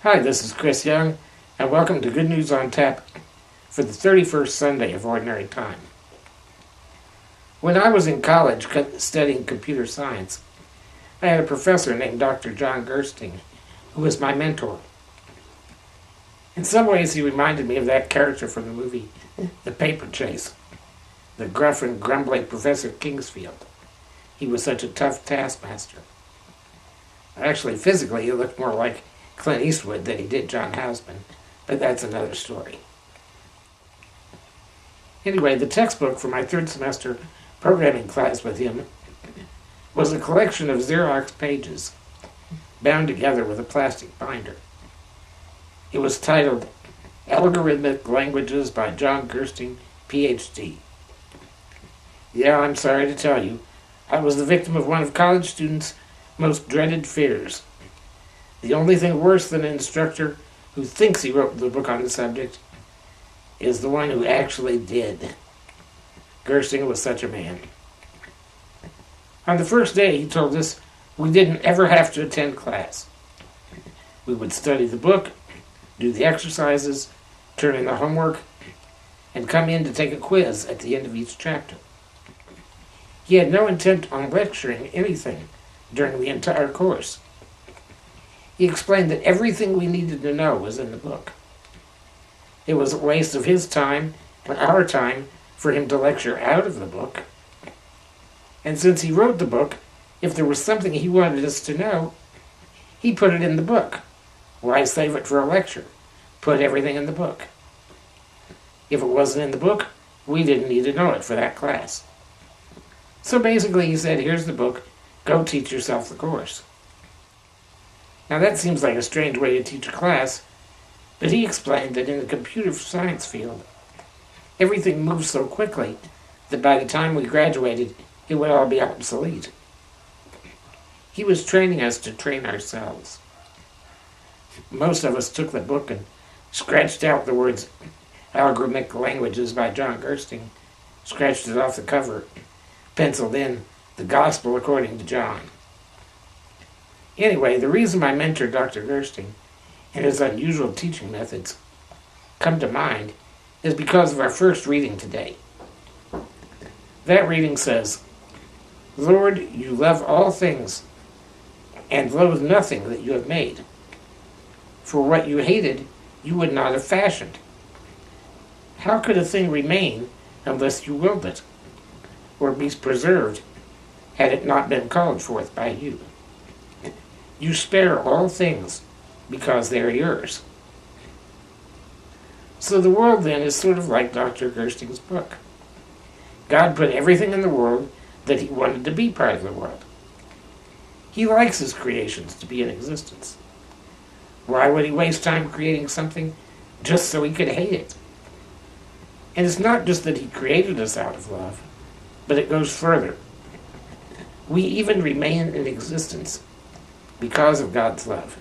Hi, this is Chris Young, and welcome to Good News on Tap for the 31st Sunday of Ordinary Time. When I was in college studying computer science, I had a professor named Dr. John Gersting, who was my mentor. In some ways, he reminded me of that character from the movie The Paper Chase, the gruff and grumbling Professor Kingsfield. He was such a tough taskmaster. Actually, physically, he looked more like Clint Eastwood than he did John Houseman, but that's another story. Anyway, the textbook for my third semester programming class with him was a collection of Xerox pages bound together with a plastic binder. It was titled Algorithmic Languages by John Gersting, Ph.D. Yeah, I'm sorry to tell you, I was the victim of one of college students' most dreaded fears. The only thing worse than an instructor who thinks he wrote the book on the subject is the one who actually did. Gersting was such a man. On the first day, he told us we didn't ever have to attend class. We would study the book, do the exercises, turn in the homework, and come in to take a quiz at the end of each chapter. He had no intent on lecturing anything during the entire course. He explained that everything we needed to know was in the book. It was a waste of his time and our time for him to lecture out of the book. And since he wrote the book, if there was something he wanted us to know, he put it in the book. Why save it for a lecture? Put everything in the book. If it wasn't in the book, we didn't need to know it for that class. So basically he said, here's the book, go teach yourself the course. Now that seems like a strange way to teach a class, but he explained that in the computer science field, everything moves so quickly that by the time we graduated, it would all be obsolete. He was training us to train ourselves. Most of us took the book and scratched out the words Algorithmic Languages by John Gersting, scratched it off the cover, penciled in the Gospel according to John. Anyway, the reason my mentor, Dr. Gersting, and his unusual teaching methods come to mind is because of our first reading today. That reading says, Lord, you love all things, and loathe nothing that you have made. For what you hated, you would not have fashioned. How could a thing remain unless you willed it, or be preserved, had it not been called forth by you? You spare all things because they are yours. So the world then is sort of like Dr. Gersting's book. God put everything in the world that he wanted to be part of the world. He likes his creations to be in existence. Why would he waste time creating something just so he could hate it? And it's not just that he created us out of love, but it goes further. We even remain in existence because of God's love.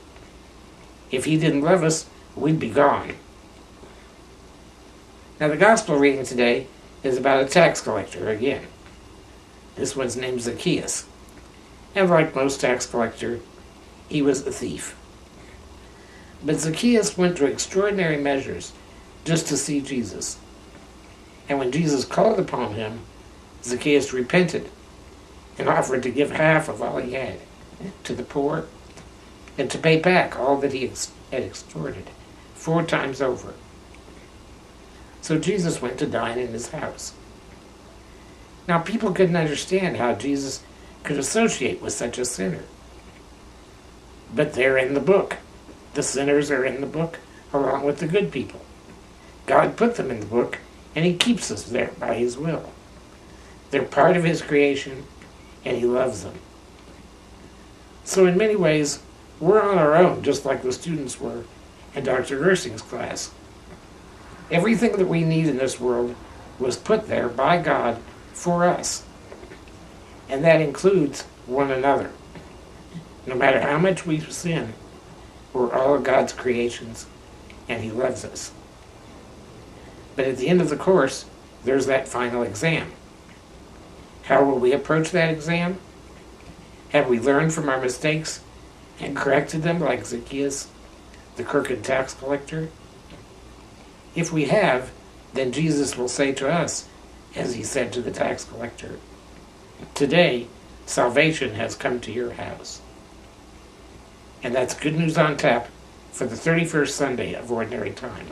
If he didn't love us, we'd be gone. Now the gospel reading today is about a tax collector again. This one's named Zacchaeus. And like most tax collectors, he was a thief. But Zacchaeus went to extraordinary measures just to see Jesus. And when Jesus called upon him, Zacchaeus repented and offered to give half of all he had to the poor, and to pay back all that he had extorted 4 times over. So Jesus went to dine in his house. Now people couldn't understand how Jesus could associate with such a sinner. But they're in the book. The sinners are in the book along with the good people. God put them in the book, and he keeps us there by his will. They're part of his creation, and he loves them. So in many ways, we're on our own, just like the students were in Dr. Gersting's class. Everything that we need in this world was put there by God for us. And that includes one another. No matter how much we sin, we're all of God's creations, and he loves us. But at the end of the course, there's that final exam. How will we approach that exam? Have we learned from our mistakes and corrected them like Zacchaeus? the crooked tax collector? If we have, then Jesus will say to us, as he said to the tax collector, "Today, salvation has come to your house." And that's Good News on Tap for the 31st Sunday of Ordinary Time.